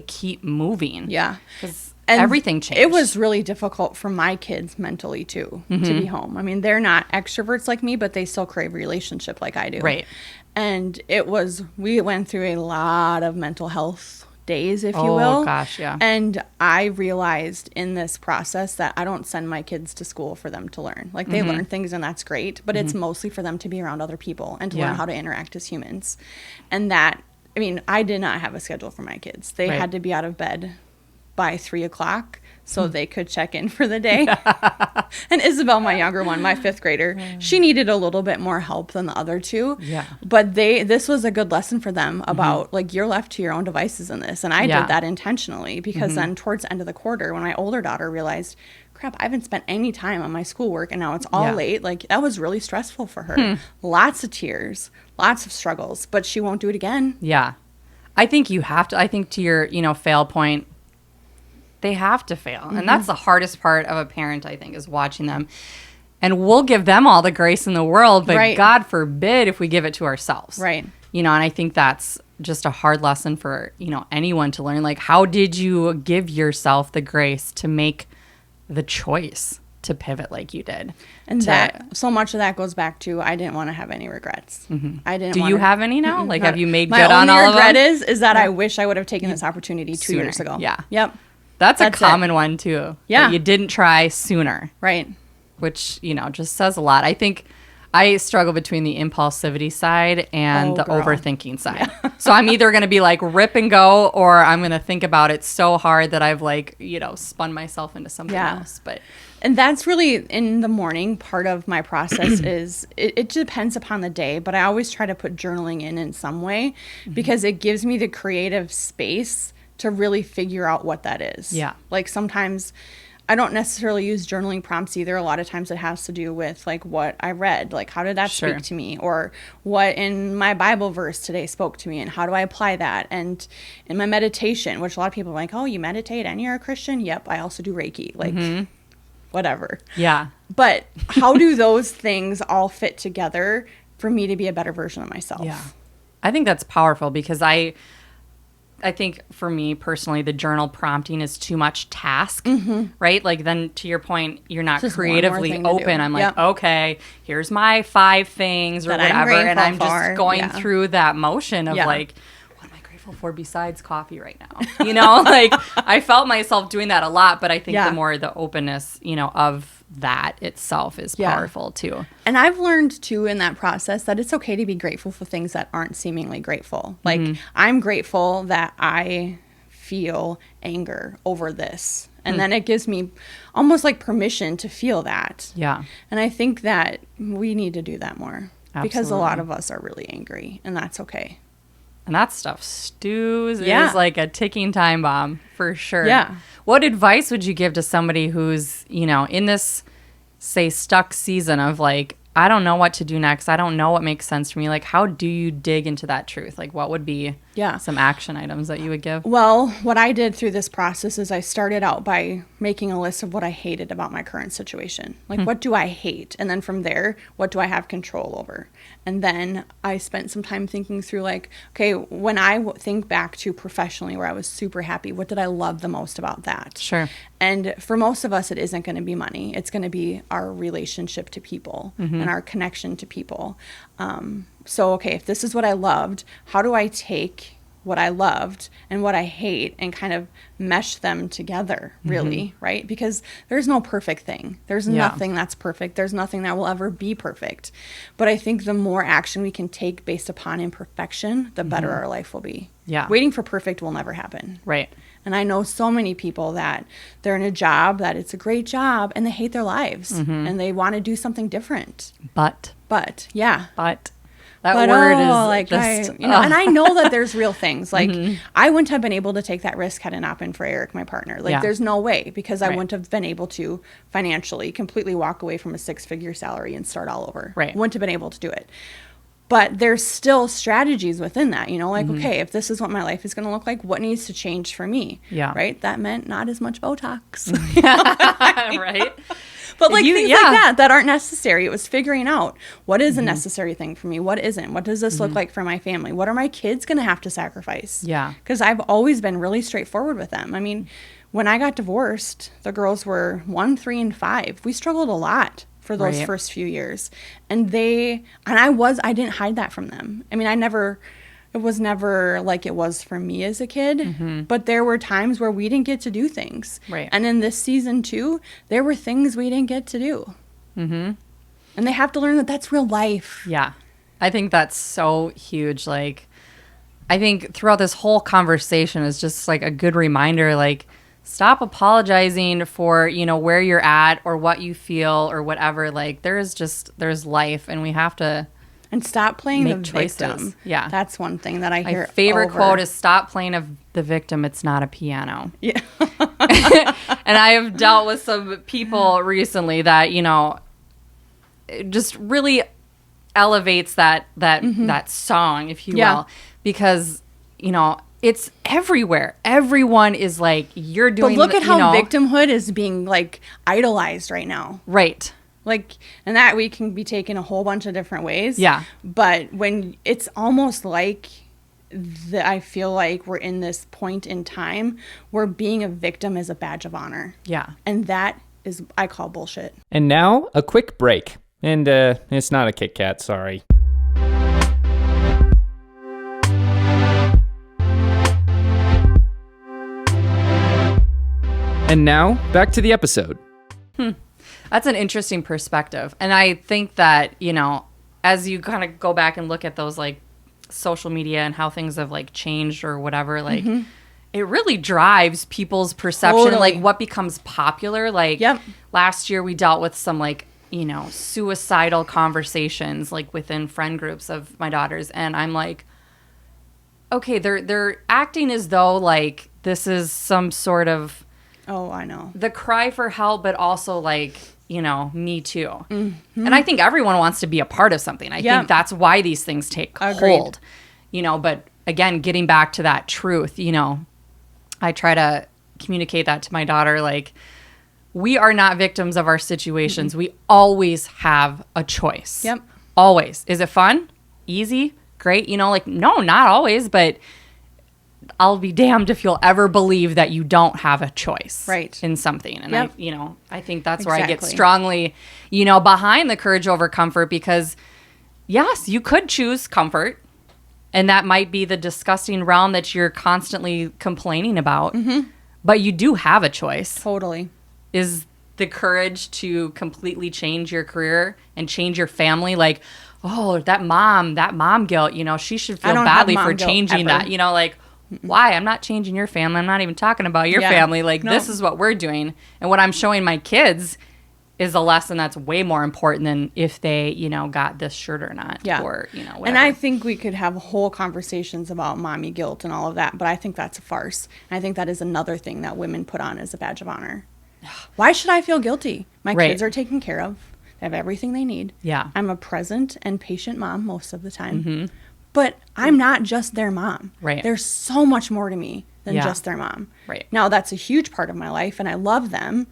keep moving? Yeah. Because everything changed. It was really difficult for my kids mentally too, to be home. I mean, they're not extroverts like me, but they still crave relationship like I do. Right. And we went through a lot of mental health days, if you will. Oh, gosh, yeah. And I realized in this process that I don't send my kids to school for them to learn. Like, they learn things, and that's great, but it's mostly for them to be around other people and to learn how to interact as humans. And I did not have a schedule for my kids. They had to be out of bed by 3:00 so they could check in for the day. And Isabel, my younger one, my 5th grader, she needed a little bit more help than the other 2. Yeah. But this was a good lesson for them about like, you're left to your own devices in this. And I did that intentionally because then towards the end of the quarter, when my older daughter realized, crap, I haven't spent any time on my schoolwork and now it's all late. Like, that was really stressful for her. Lots of tears, lots of struggles, but she won't do it again. Yeah. I think you have to, I think to your, fail point, they have to fail. And that's the hardest part of a parent, I think, is watching them. And we'll give them all the grace in the world, but God forbid if we give it to ourselves. Right. And I think that's just a hard lesson for, anyone to learn. Like, how did you give yourself the grace to make the choice to pivot like you did? And so much of that goes back to, I didn't want to have any regrets. I didn't. Do you have any now? Like, have you made good on all of them? My only regret is that I wish I would have taken this opportunity 2 years ago. Yeah. Yep. That's a common one, too. Yeah. That you didn't try sooner. Right. Which, just says a lot. I think I struggle between the impulsivity side and the girl. overthinking side. So I'm either going to be like rip and go, or I'm going to think about it so hard that I've like, spun myself into something else. But and that's really in the morning part of my process is it depends upon the day, but I always try to put journaling in some way because it gives me the creative space to really figure out what that is. Yeah. Like sometimes I don't necessarily use journaling prompts either. A lot of times it has to do with like what I read, like how did that speak to me, or what in my Bible verse today spoke to me and how do I apply that. And in my meditation, which a lot of people are like, oh, you meditate and you're a Christian? Yep. I also do Reiki, like whatever. Yeah. But how do those things all fit together for me to be a better version of myself? Yeah. I think that's powerful because I think for me personally, the journal prompting is too much task, right? Like then to your point, you're not Just creatively one more thing to open. do. I'm like, okay, here's my 5 things or That I'm whatever. And I'm grateful just for. going through that motion of Yeah. like, what am I grateful for besides coffee right now? Like I felt myself doing that a lot, but I think the more the openness, of that itself is powerful too. And I've learned too in that process that it's okay to be grateful for things that aren't seemingly grateful. Like I'm grateful that I feel anger over this. And then it gives me almost like permission to feel that. Yeah. And I think that we need to do that more because a lot Absolutely. of us are really angry and that's okay. And that stuff stews. It Yeah. is like a ticking time bomb for sure. Yeah. What advice would you give to somebody who's, in this, say, stuck season of like, I don't know what to do next. I don't know what makes sense for me. Like, how do you dig into that truth? Like, what would be some action items that you would give? Well, what I did through this process is I started out by making a list of what I hated about my current situation. Like, what do I hate? And then from there, what do I have control over? And then I spent some time thinking through like, okay, when I think back to professionally where I was super happy, what did I love the most about that? Sure. And for most of us, it isn't going to be money. It's going to be our relationship to people and our connection to people. So, okay, if this is what I loved, how do I take what I loved and what I hate and kind of mesh them together, really, right? Because there's no perfect thing. There's nothing that's perfect. There's nothing that will ever be perfect. But I think the more action we can take based upon imperfection, the better our life will be. Yeah. Waiting for perfect will never happen. Right. And I know so many people that they're in a job that it's a great job and they hate their lives and they want to do something different. But that But, word is like just, and I know that there's real things. Like I wouldn't have been able to take that risk had it not been for Eric, my partner. Like there's no way because I wouldn't have been able to financially completely walk away from a 6-figure salary and start all over. Right. Wouldn't have been able to do it. But there's still strategies within that, like, okay, if this is what my life is going to look like, what needs to change for me? Yeah. Right? That meant not as much Botox. right. But like things like that aren't necessary. It was figuring out what is a necessary thing for me, what isn't, what does this look like for my family, what are my kids going to have to sacrifice? Yeah. Because I've always been really straightforward with them. I mean, when I got divorced, the girls were 1, 3, and 5. We struggled a lot for those first few years, and I didn't hide that from them. I mean, it was never like it was for me as a kid, but there were times where we didn't get to do things. Right. And in this season too, there were things we didn't get to do. And they have to learn that that's real life. Yeah. I think that's so huge. Like, I think throughout this whole conversation is just like a good reminder, like, stop apologizing for, where you're at or what you feel or whatever. Like, there's life and we have to And stop playing make the choices. victim. Yeah. That's one thing that I hear. My favorite over. quote is stop playing of the victim. It's not a piano. Yeah. And I have dealt with some people recently that, it just really elevates that song, if you will, because, it's everywhere. Everyone is like, you're doing. But look at how victimhood is being like idolized right now. Right. Like, and that we can be taken a whole bunch of different ways. Yeah. But when it's almost like I feel like we're in this point in time where being a victim is a badge of honor. Yeah. And that is, I call bullshit. And now a quick break. And it's not a Kit Kat, sorry. And now back to the episode. That's an interesting perspective. And I think that, as you kind of go back and look at those like social media and how things have like changed or whatever, like it really drives people's perception, Totally. like what becomes popular. Like last year we dealt with some like, suicidal conversations like within friend groups of my daughters. And I'm like, okay, they're acting as though like this is some sort of I know. the cry for help, but also like, me too. And I think everyone wants to be a part of something. I think that's why these things take hold, but again, getting back to that truth, I try to communicate that to my daughter. Like, we are not victims of our situations. We always have a choice. Yep. Always. Is it fun? Easy? Great? Like, no, not always, but I'll be damned if you'll ever believe that you don't have a choice in something. And I think that's where I get strongly, behind the courage over comfort, because yes, you could choose comfort, and that might be the disgusting realm that you're constantly complaining about, but you do have a choice. Totally. Is the courage to completely change your career and change your family. Like, oh, that mom guilt, she should feel badly for changing that, like, why? I'm not changing your family. I'm not even talking about your family. Like, this is what we're doing. And what I'm showing my kids is a lesson that's way more important than if they, got this shirt or not. Yeah. Or, whatever. And I think we could have whole conversations about mommy guilt and all of that, but I think that's a farce. And I think that is another thing that women put on as a badge of honor. Why should I feel guilty? My kids are taken care of. They have everything they need. Yeah. I'm a present and patient mom most of the time. But I'm not just their mom. Right. There's so much more to me than just their mom. Right. Now, that's a huge part of my life, and I love them,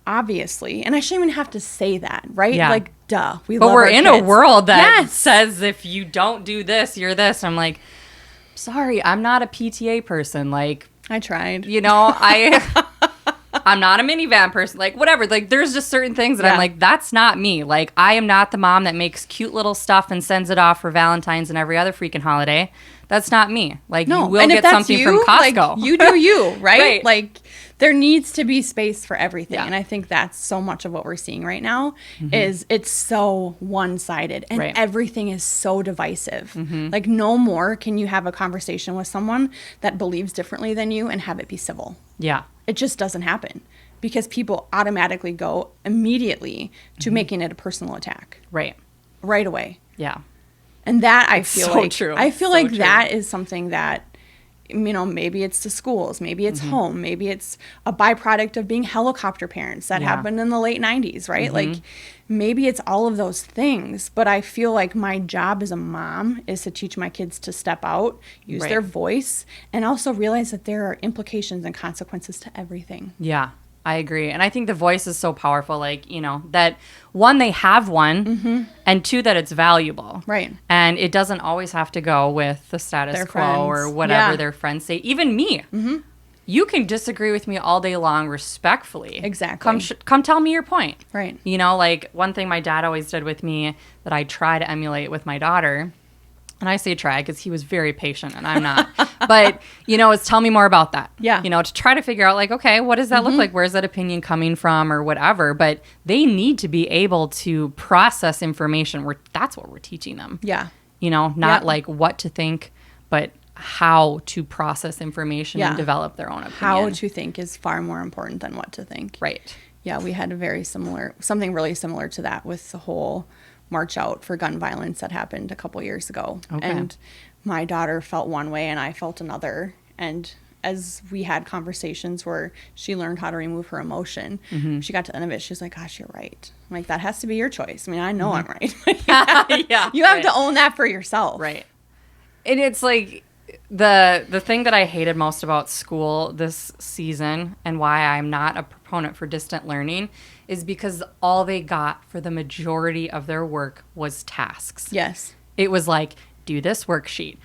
obviously. And I shouldn't even have to say that, right? Yeah. Like, duh. But we're in a world that says if you don't do this, you're this. I'm like, sorry, I'm not a PTA person. Like, I tried. I'm not a minivan person, like whatever. Like, there's just certain things that I'm like, that's not me. Like, I am not the mom that makes cute little stuff and sends it off for Valentine's and every other freaking holiday. That's not me. Like, you will get something from Costco. Like, you do you, right? Right. Like, there needs to be space for everything. Yeah. And I think that's so much of what we're seeing right now is it's so one-sided and everything is so divisive. Like, no more can you have a conversation with someone that believes differently than you and have it be civil. Yeah. It just doesn't happen because people automatically go immediately to making it a personal attack. Right. Right away. Yeah. And that I feel so like true. I feel So like true. that is something that maybe it's the schools, maybe it's home, maybe it's a byproduct of being helicopter parents that happened in the late 90s, right? Like, maybe it's all of those things, but I feel like my job as a mom is to teach my kids to step out, use their voice, and also realize that there are implications and consequences to everything. Yeah, I agree. And I think the voice is so powerful, like, that one, they have one, and two, that it's valuable. Right. And it doesn't always have to go with the status Their quo or friends. whatever their friends say. Even me. You can disagree with me all day long respectfully. Exactly. Come tell me your point. Right. Like, one thing my dad always did with me that I try to emulate with my daughter, and I say try because he was very patient and I'm not, but, is tell me more about that. Yeah. To try to figure out, like, okay, what does that look like? Where's that opinion coming from or whatever? But they need to be able to process information. That's what we're teaching them. Yeah. Not like what to think, but how to process information and develop their own opinion. How to think is far more important than what to think. Right. Yeah, we had something really similar to that with the whole march out for gun violence that happened a couple years ago. Okay. And my daughter felt one way and I felt another. And as we had conversations where she learned how to remove her emotion, she got to the end of it, she was like, gosh, you're right. I'm like, that has to be your choice. I mean, I know I'm right. Yeah. You have to own that for yourself. Right. And it's like the thing that I hated most about school this season and why I'm not a proponent for distant learning is because all they got for the majority of their work was tasks. Yes. It was like, do this worksheet,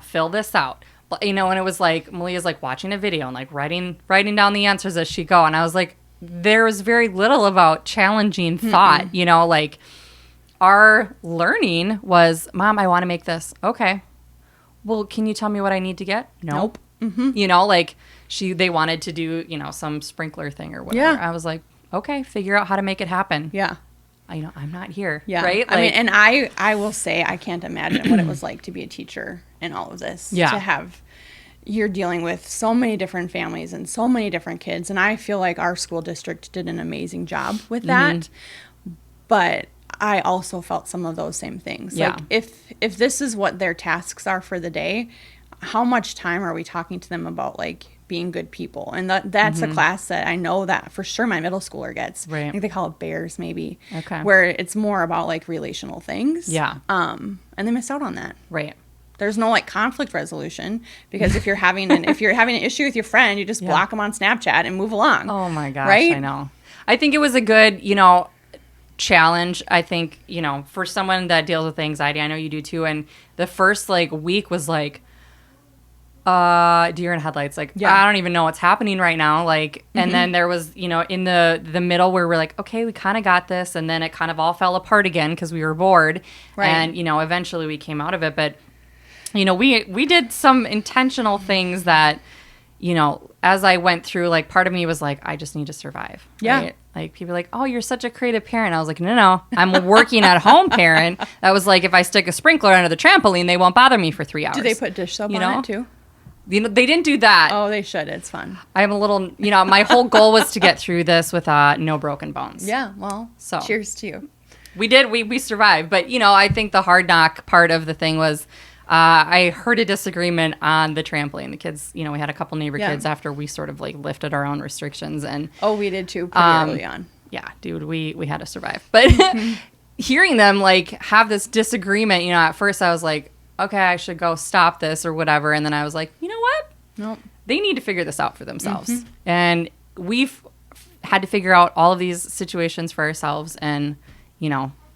fill this out. And it was like, Malia's like watching a video and like writing down the answers as she go. And I was like, there was very little about challenging thought, like our learning was, Mom, I want to make this. Okay. Well, can you tell me what I need to get? Nope. Like they wanted to do, some sprinkler thing or whatever. Yeah. I was like, okay, figure out how to make it happen. Yeah. I'm not here. Yeah. Right. I mean, and I will say, I can't imagine what it was like to be a teacher in all of this. Yeah. To have, you're dealing with so many different families and so many different kids. And I feel like our school district did an amazing job with that. But I also felt some of those same things. Yeah. Like if this is what their tasks are for the day, how much time are we talking to them about like being good people? And that's a class that I know that for sure my middle schooler gets. Right. I think they call it bears maybe. Okay. Where it's more about like relational things. Yeah. And they miss out on that. Right. There's no like conflict resolution because if you're having an issue with your friend, you just block them on Snapchat and move along. Oh my gosh, right? I know. I think it was a good, challenge. I think, for someone that deals with anxiety, I know you do too. And the first like week was like, deer in headlights. Like, I don't even know what's happening right now. Like, and then there was, in the middle where we're like, okay, we kind of got this. And then it kind of all fell apart again because we were bored. Right. And, eventually we came out of it. But, we did some intentional things that, as I went through, like part of me was like, I just need to survive. Yeah. Right? Like people are like, oh, you're such a creative parent. I was like, no, I'm a working at home parent. That was like, if I stick a sprinkler under the trampoline, they won't bother me for 3 hours. Do they put dish soap on it too? They didn't do that. Oh, they should. It's fun. I'm a little, my whole goal was to get through this with no broken bones. Yeah. Well, So cheers to you. we did. We survived. But, I think the hard knock part of the thing was I heard a disagreement on the trampoline. The kids, we had a couple neighbor kids after we sort of like lifted our own restrictions. And Oh, we did too pretty early on. yeah, dude, we had to survive. But hearing them like have this disagreement, at first I was like, okay, I should go stop this or whatever. And then I was like, you know what? Nope. They need to figure this out for themselves. And we've had to figure out all of these situations for ourselves. And,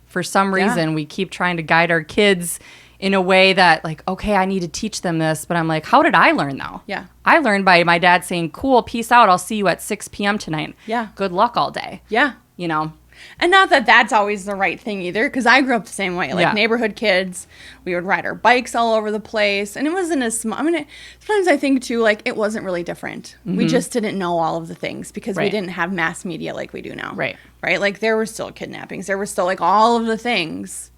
for some reason, we keep trying to guide our kids in a way that like, okay, I need to teach them this. But I'm like, how did I learn though? Yeah. I learned by my dad saying, cool, peace out. I'll see you at 6 p.m. tonight. Yeah. Good luck all day. Yeah. And not that that's always the right thing either, because I grew up the same way. Like neighborhood kids, we would ride our bikes all over the place, and it wasn't as small. I mean, sometimes I think too, like it wasn't really different. We just didn't know all of the things because we didn't have mass media like we do now. Right. Right. Like there were still kidnappings, there were still like all of the things,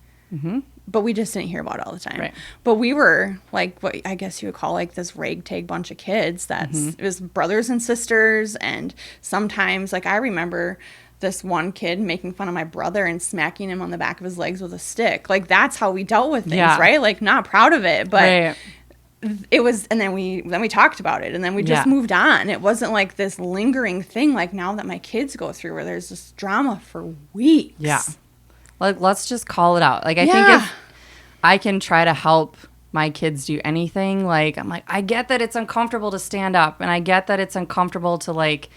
but we just didn't hear about it all the time. Right. But we were like what I guess you would call like this ragtag bunch of kids. It was brothers and sisters, and sometimes like I remember this one kid making fun of my brother and smacking him on the back of his legs with a stick. Like that's how we dealt with things, right? Like not proud of it, but it was, and then we talked about it, and then we just moved on. It wasn't like this lingering thing like now that my kids go through where there's this drama for weeks. Yeah. Like let's just call it out. Like I think if I can try to help my kids do anything, like I'm like, I get that it's uncomfortable to stand up, and I get that it's uncomfortable to like,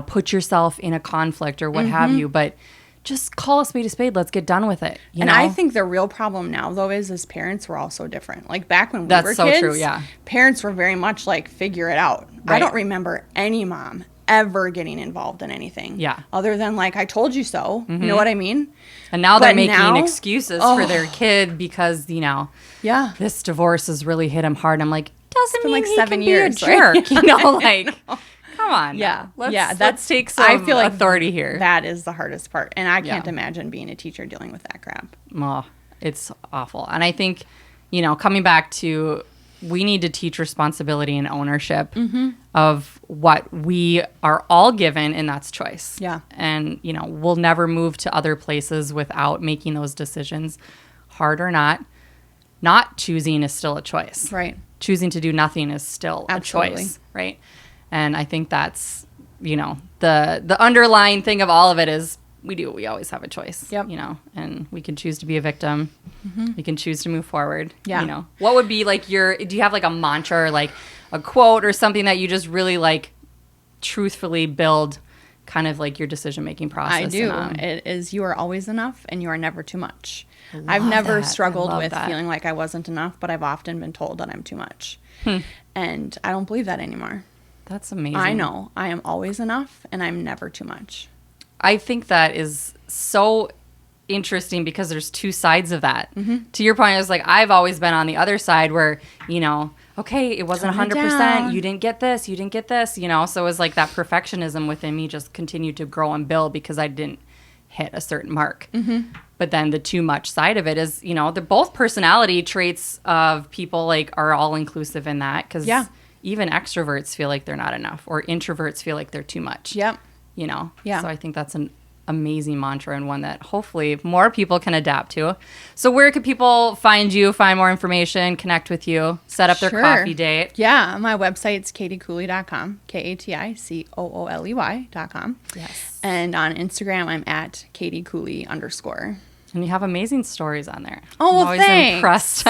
put yourself in a conflict or what have you, but just call a spade a spade. Let's get done with it. You know? I think the real problem now, though, is parents were all so different. Like back when we were kids, so true, yeah. Parents were very much like, figure it out. Right. I don't remember any mom ever getting involved in anything. Yeah. Other than like, I told you so. You know what I mean? And now they're But making now- excuses for their kid because, Yeah. this divorce has really hit him hard. I'm like, doesn't been mean like he 7 can years, be a jerk. right? Like, come on. Yeah. Let's, That's let's take some I feel like authority here. That is the hardest part. And I can't imagine being a teacher dealing with that crap. Oh, it's awful. And I think, coming back to, we need to teach responsibility and ownership of what we are all given, and that's choice. Yeah. And, we'll never move to other places without making those decisions. Hard or not choosing is still a choice. Right. Choosing to do nothing is still Absolutely. a choice, right? And I think that's, the underlying thing of all of it is we always have a choice. Yep. And we can choose to be a victim. We can choose to move forward. Yeah. What would be like do you have like a mantra or like a quote or something that you just really like truthfully build kind of like your decision-making process? I do. And, It is, you are always enough and you are never too much. I've never that. struggled I love with that. feeling like I wasn't enough, but I've often been told that I'm too much. And I don't believe that anymore. That's amazing. I know I am always enough and I'm never too much. I think that is so interesting because there's two sides of that. To your point, it's like I've always been on the other side where, you know, okay, it wasn't Tone it 100%. down. You didn't get this. You didn't get this. You know, so it was like that perfectionism within me just continued to grow and build because I didn't hit a certain mark. But then the too much side of it is, you know, they're both personality traits of people like are all inclusive in that because even extroverts feel like they're not enough or introverts feel like they're too much. Yep. You know? Yeah. So I think that's an amazing mantra and one that hopefully more people can adapt to. So where could people find you, find more information, connect with you, set up their coffee date? Yeah, my website's katicooley.com, KATICOOLEY.com. Yes. And on Instagram, I'm at KatieCooley _ And you have amazing stories on there. Oh, well, I'm always thanks. impressed.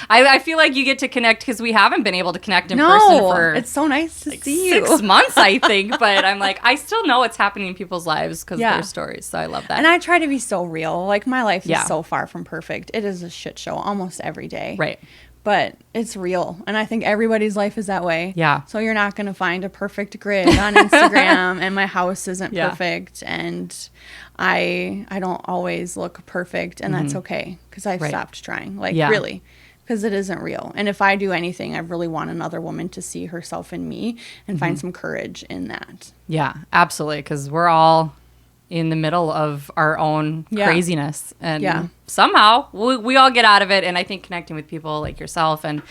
I feel like you get to connect because we haven't been able to connect in person for it's so nice to see you. 6 months, I think. But I'm like, I still know what's happening in people's lives because of Yeah. their stories. So I love that. And I try to be so real. Like, my life is Yeah. so far from perfect. It is a shit show almost every day. Right. But it's real. And I think everybody's life is that way. Yeah. So you're not going to find a perfect grid on Instagram. And my house isn't Yeah. perfect. And I don't always look perfect. And that's okay. Because I've Right. stopped trying. Like, Yeah. really. Because it isn't real. And if I do anything, I really want another woman to see herself in me and find some courage in that. Yeah, absolutely. Because we're all in the middle of our own craziness. And somehow we all get out of it. And I think connecting with people like yourself and,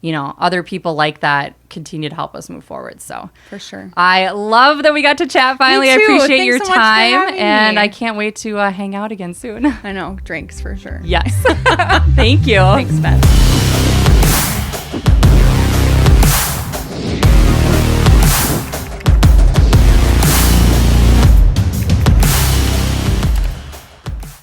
you know, other people like that continue to help us move forward. So For sure. I love that we got to chat finally. Me I too. appreciate Thanks your so much for time. having And me. I can't wait to hang out again soon. I know. Drinks for sure. Yes. Thank you. Thanks, Beth.